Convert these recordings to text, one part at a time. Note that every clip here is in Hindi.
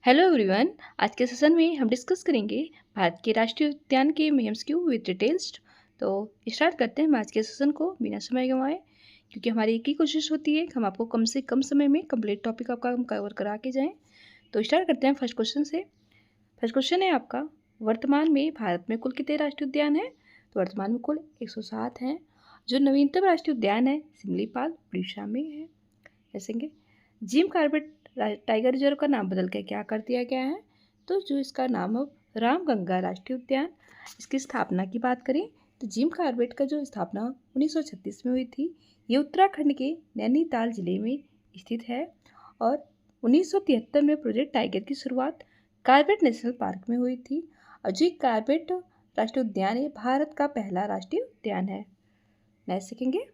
Hello everyone. आज के सेशन में हम डिस्कस करेंगे भारत के राष्ट्रीय उद्यान के एमसीक्यू विद डिटेल्स। तो स्टार्ट करते हैं हम आज के सेशन को बिना समय गंवाए, क्योंकि हमारी एक ही कोशिश होती है कि हम आपको कम से कम समय में कंप्लीट टॉपिक आपका हम कवर करा के जाएं। तो स्टार्ट करते हैं फर्स्ट क्वेश्चन से। फर्स्ट क्वेश्चन है आपका, वर्तमान में भारत में कुल कितने राष्ट्रीय उद्यान हैं? तो वर्तमान में कुल 107 हैं। जो नवीनतम राष्ट्रीय उद्यान है सिमलीपाल उड़ीसा में है। जैसे जिम कॉर्बेट टाइगर रिजर्व का नाम बदल के क्या कर दिया गया है? तो जो इसका नाम अब रामगंगा राष्ट्रीय उद्यान। इसकी स्थापना की बात करें तो जिम कॉर्बेट का जो स्थापना 1936 में हुई थी, ये उत्तराखंड के नैनीताल जिले में स्थित है। और 1973 में प्रोजेक्ट टाइगर की शुरुआत कॉर्बेट नेशनल पार्क में हुई थी। और जो कॉर्बेट राष्ट्रीय उद्यान है भारत का पहला राष्ट्रीय उद्यान है। नेक्स्ट सीखेंगे,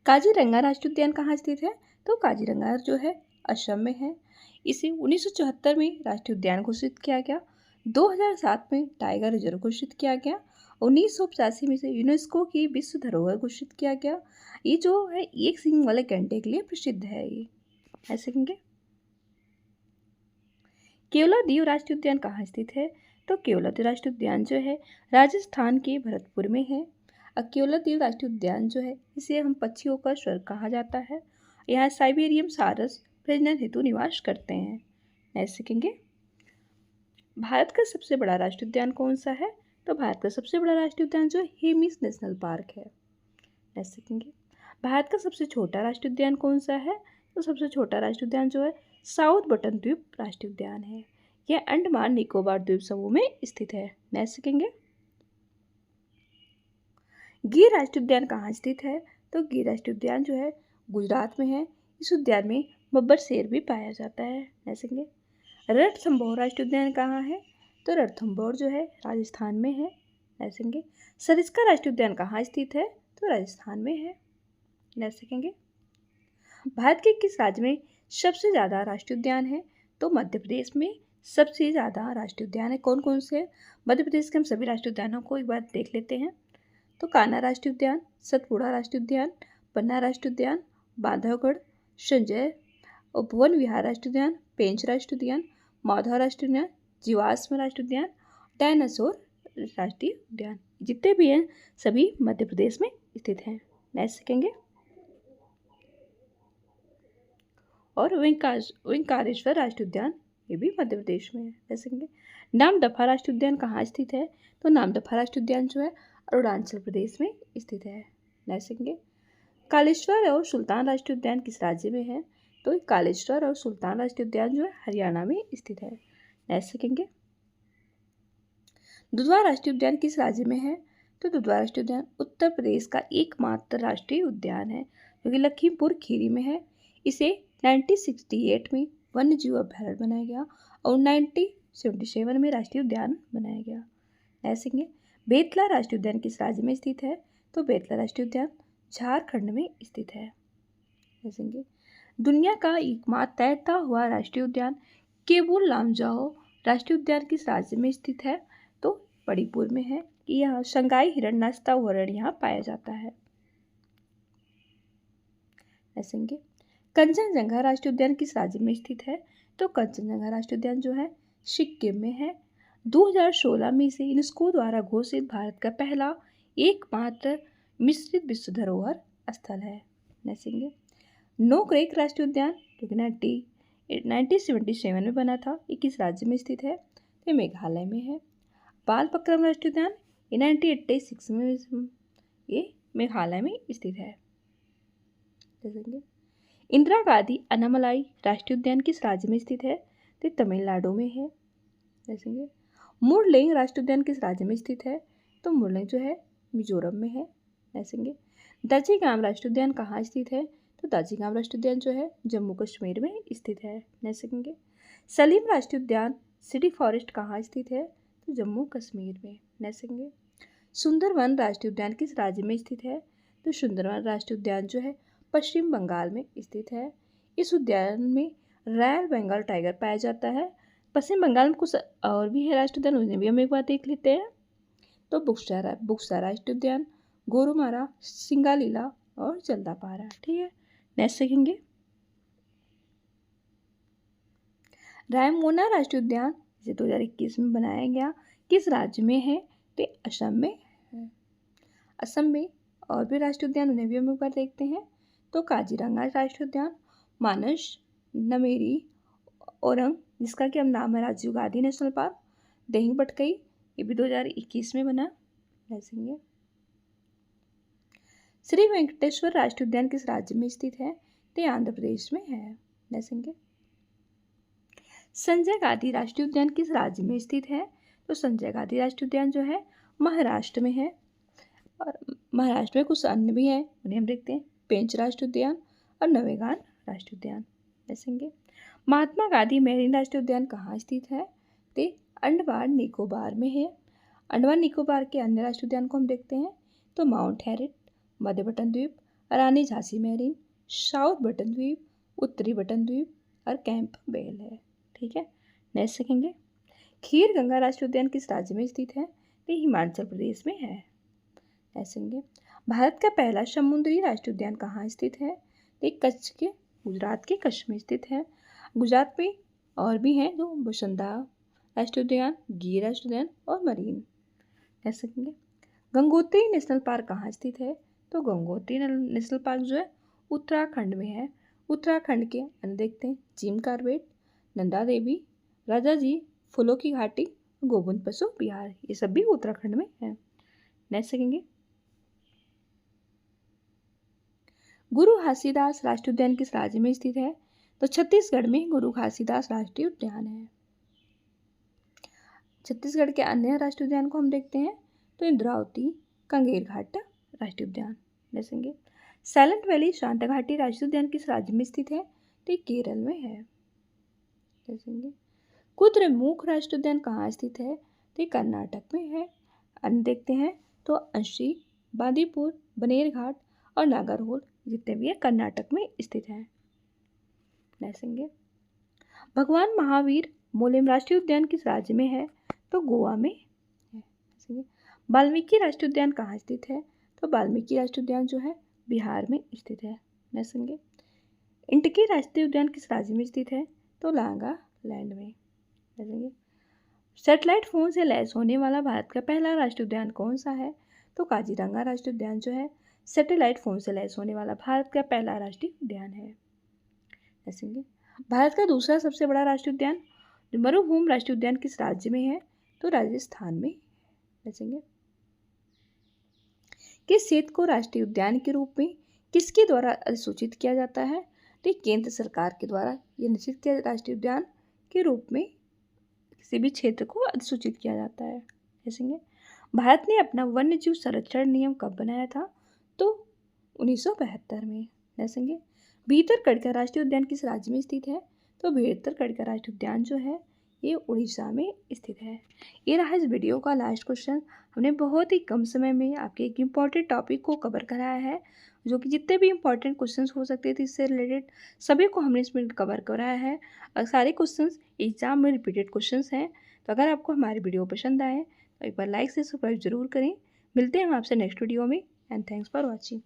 काजीरंगा राष्ट्रीय उद्यान कहाँ स्थित है? तो काजीरंगा जो है असम में है। इसे 1974 में राष्ट्रीय उद्यान घोषित किया गया। 2007 में टाइगर रिजर्व घोषित किया गया। 1985 में से यूनेस्को की विश्व धरोहर घोषित किया गया। ये जो है एक सींग वाले गैंडे के लिए प्रसिद्ध है। ये ऐसे कहेंगे। केवलादेव राष्ट्रीय उद्यान कहाँ स्थित है? तो केवलादेव राष्ट्रीय उद्यान जो है राजस्थान के भरतपुर में है। केवलादेव राष्ट्रीय उद्यान जो है इसे हम पक्षियों का स्वर्ग कहा जाता है। यहाँ साइबेरियम सारस प्रजनन हेतु निवास करते हैं। नेक्स्ट सीखेंगे, भारत का सबसे बड़ा राष्ट्रीय उद्यान कौन सा है? तो भारत का सबसे बड़ा राष्ट्रीय उद्यान जो हेमिस नेशनल पार्क है। नेक्स्ट सीखेंगे, भारत का सबसे छोटा राष्ट्रीय उद्यान कौन सा है? तो सबसे छोटा राष्ट्रीय उद्यान जो है साउथ बटन द्वीप राष्ट्रीय उद्यान है। यह अंडमान निकोबार द्वीप समूह में स्थित है। नेक्स्ट सीखेंगे, गिर राष्ट्रीय उद्यान कहाँ स्थित है? तो गिर राष्ट्रीय उद्यान जो है गुजरात में है। इस उद्यान में बब्बर शेर भी पाया जाता है। नेक्स्ट सीखेंगे, रणथंभौर राष्ट्रीय उद्यान कहाँ है? तो रणथंभौर जो है राजस्थान में है। नेक्स्ट सीखेंगे, सरिस्का राष्ट्रीय उद्यान कहाँ स्थित है? तो राजस्थान में है। नेक्स्ट सीखेंगे, भारत के किस राज्य में सबसे ज़्यादा राष्ट्रीय उद्यान है? तो मध्य प्रदेश में सबसे ज़्यादा राष्ट्रीय उद्यान है। कौन कौन से? मध्य प्रदेश के हम सभी राष्ट्रीय उद्यानों को एक बार देख लेते हैं। तो कान्हा राष्ट्रीय उद्यान, सतपुड़ा राष्ट्रीय उद्यान, पन्ना राष्ट्रीय उद्यान, बांधवगढ़, संजय और भुवन विहार राष्ट्रीय उद्यान, पेंच राष्ट्रीय उद्यान, माधव राष्ट्रीय उद्यान, जीवाश्म राष्ट्रीय उद्यान, डायनासोर राष्ट्रीय उद्यान। जितने भी हैं सभी मध्य प्रदेश में स्थित हैं। नेक्स्ट सीखेंगे, और ओंकारेश्वर राष्ट्रीय उद्यान ये भी मध्य प्रदेश में है। जैसे कि नामदफा राष्ट्रीय उद्यान कहाँ स्थित है? तो नामदफा राष्ट्रीय उद्यान जो है अरुणाचल प्रदेश में स्थित है। जैसे कि कालेश्वर और सुल्तान राष्ट्रीय उद्यान किस राज्य में है? तो कालेश्वर और सुल्तान राष्ट्रीय उद्यान जो है हरियाणा में स्थित है। नेक्स्ट सीखेंगे, दुधवा राष्ट्रीय उद्यान किस राज्य में है? तो दुधवा राष्ट्रीय उद्यान उत्तर प्रदेश का एकमात्र राष्ट्रीय उद्यान है, जो कि लखीमपुर खीरी में है। इसे 1968 में वन्य जीव अभयारण्य बनाया गया और 1977 में राष्ट्रीय उद्यान बनाया गया। ऐसे ही बेतला राष्ट्रीय उद्यान किस राज्य में स्थित है? तो बेतला राष्ट्रीय उद्यान झारखंड में स्थित है। ऐसे ही दुनिया का एकमात्र तैरता हुआ राष्ट्रीय उद्यान केबुल लामजाओ राष्ट्रीय उद्यान किस राज्य में स्थित है? तो मणिपुर में है। यह शंघाई हिरण नाचता हुआ हिरण यहाँ पाया जाता है। ऐसे ही कंचनजंगा राष्ट्रीय उद्यान किस राज्य में स्थित है? तो कंचनजंगा राष्ट्रीय उद्यान जो है सिक्किम में है। 2016 में इसे यूनेस्को द्वारा घोषित भारत का पहला एकमात्र मिश्रित विश्व धरोहर स्थल है। नेक्स्ट नोकरेक राष्ट्रीय उद्यान जो कि 1977 में बना था, ये किस राज्य में स्थित है? तो मेघालय में है। बालपक्रम राष्ट्रीय उद्यान ये 1986 में ये मेघालय में स्थित है। जैसे इंदिरा गांधी अनामलाई राष्ट्रीय उद्यान किस राज्य में स्थित है? तो तमिलनाडु में है। जैसे मुरलेंग राष्ट्रीय उद्यान किस राज्य में स्थित है? तो मुरलेंग जो है मिजोरम में है। ऐसे दाजीगाम राष्ट्रीय उद्यान कहाँ स्थित है? तो दाजीगाम राष्ट्रीय उद्यान जो है जम्मू कश्मीर में स्थित है। नेक्स्ट सलीम राष्ट्रीय उद्यान सिटी फॉरेस्ट कहाँ स्थित है? तो जम्मू कश्मीर में। नेक्स्ट सुंदरवन राष्ट्रीय उद्यान किस राज्य में स्थित है? तो सुंदरवन राष्ट्रीय उद्यान जो है पश्चिम बंगाल में स्थित है। इस उद्यान में रॉयल बंगाल टाइगर पाया जाता है। पश्चिम बंगाल में कुछ और भी है राष्ट्रीय उद्यान, उन्हें भी हम एक बार देख लेते हैं। तो बुक्सा राष्ट्रीय उद्यान, गोरुमारा, सिंगालीला और जल्दापारा। ठीक है, नेक्स्ट सीखेंगे रायमोना राष्ट्रीय उद्यान जिसे 2021 में बनाया गया किस राज्य में है? तो असम में है। असम में और भी राष्ट्रीय उद्यान उन्हें भी हम ऊपर देखते हैं। तो काजीरंगा राष्ट्रीय उद्यान, मानस, नमेरी, ओरंग जिसका कि अब नाम है राजीव गांधी नेशनल पार्क, दहिंग बटकई ये भी 2021 में बना। ऐसे श्री वेंकटेश्वर राष्ट्रीय उद्यान किस राज्य में स्थित है? तो आंध्र प्रदेश में है। देखेंगे संजय गांधी राष्ट्रीय उद्यान किस राज्य में स्थित है? तो संजय गांधी राष्ट्रीय उद्यान जो है महाराष्ट्र में है। और महाराष्ट्र में कुछ अन्य भी हैं उन्हें हम देखते हैं, पेंच राष्ट्रीय उद्यान और नवेगान राष्ट्रीय उद्यान। देखेंगे महात्मा गांधी मेरीन राष्ट्रीय उद्यान कहाँ स्थित है? तो अंडमान निकोबार में है। अंडमान निकोबार के अन्य राष्ट्रीय उद्यान को हम देखते हैं तो माउंट हैरिट, मध्य बटन द्वीप, रानी झांसी मेरीन, साउथ बटन द्वीप, उत्तरी बटन द्वीप और कैंप बेल है। ठीक है, नेक्स्ट देखेंगे खीर गंगा राष्ट्रीय उद्यान किस राज्य में स्थित है? तो हिमाचल प्रदेश में है। देखेंगे भारत का पहला समुद्री राष्ट्रीय उद्यान कहाँ स्थित है? तो कच्छ के गुजरात के कच्छ में स्थित है। गुजरात में और भी हैं जो बसंदा राष्ट्रीय उद्यान, गिर राष्ट्रीय उद्यान और मरीन। देखेंगे गंगोत्री नेशनल पार्क कहाँ स्थित है? तो गंगोत्री नेशनल पार्क जो है उत्तराखंड में है। उत्तराखंड के अन्य देखते हैं जिम कार्बेट, नंदा देवी, राजा जी, फूलों की घाटी, गोविंद पशु विहार ये सब भी उत्तराखंड में है। नेक्स्ट देखेंगे गुरु घासीदास राष्ट्रीय उद्यान किस राज्य में स्थित है? तो छत्तीसगढ़ में गुरु घासीदास राष्ट्रीय उद्यान है। छत्तीसगढ़ के अन्य राष्ट्रीय उद्यान को हम देखते हैं तो इंद्रावती, कंगेर घाट राष्ट्रीय उद्यान। देखेंगे साइलेंट वैली शांत घाटी राष्ट्रीय उद्यान किस राज्य में स्थित है? तो केरल में है। देखेंगे कुद्रेमुख राष्ट्रीय उद्यान कहाँ स्थित है? तो कर्नाटक में है। अन्य देखते हैं तो अंशी, बांदीपुर, बनेरघाट और नागरहोल जितने भी है कर्नाटक में स्थित हैं। देखेंगे भगवान महावीर मोलेम राष्ट्रीय उद्यान किस राज्य में है? तो गोवा में है। वाल्मीकि राष्ट्रीय उद्यान कहाँ स्थित है? तो वाल्मीकि राष्ट्रीय उद्यान जो है बिहार में स्थित है। देखेंगे इंटकी राष्ट्रीय उद्यान किस राज्य में स्थित है? तो नागालैंड में। देखेंगे सैटेलाइट फोन से लैस होने वाला भारत का पहला राष्ट्रीय उद्यान कौन सा है? तो काजीरंगा राष्ट्रीय उद्यान जो है सैटेलाइट फोन से लैस होने वाला भारत का पहला राष्ट्रीय उद्यान है। देखेंगे भारत का दूसरा सबसे बड़ा राष्ट्रीय उद्यान मरुभूमि राष्ट्रीय उद्यान किस राज्य में है? तो राजस्थान में। देखेंगे किस क्षेत्र को राष्ट्रीय उद्यान के रूप में किसके द्वारा अधिसूचित किया जाता है? तो केंद्र सरकार के द्वारा यह निश्चित किया राष्ट्रीय उद्यान के रूप में किसी भी क्षेत्र को अधिसूचित किया जाता है। देखेंगे भारत ने अपना वन्यजीव संरक्षण नियम कब बनाया था? तो 1972 में। देखेंगे भीतरकनिका का राष्ट्रीय उद्यान किस राज्य में स्थित है? तो भीतरकनिका का राष्ट्रीय उद्यान जो है ये उड़ीसा में स्थित है। ये रहा इस वीडियो का लास्ट क्वेश्चन। हमने बहुत ही कम समय में आपके एक इम्पॉर्टेंट टॉपिक को कवर कराया है जो कि जितने भी इम्पॉर्टेंट क्वेश्चंस हो सकते थे इससे रिलेटेड सभी को हमने इसमें कवर कराया है और सारे क्वेश्चंस एग्जाम में रिपीटेड क्वेश्चंस हैं। तो अगर आपको हमारी वीडियो पसंद आए तो एक बार लाइक से सब्सक्राइब जरूर करें। मिलते हैं हम आपसे नेक्स्ट वीडियो में एंड थैंक्स फॉर वॉचिंग।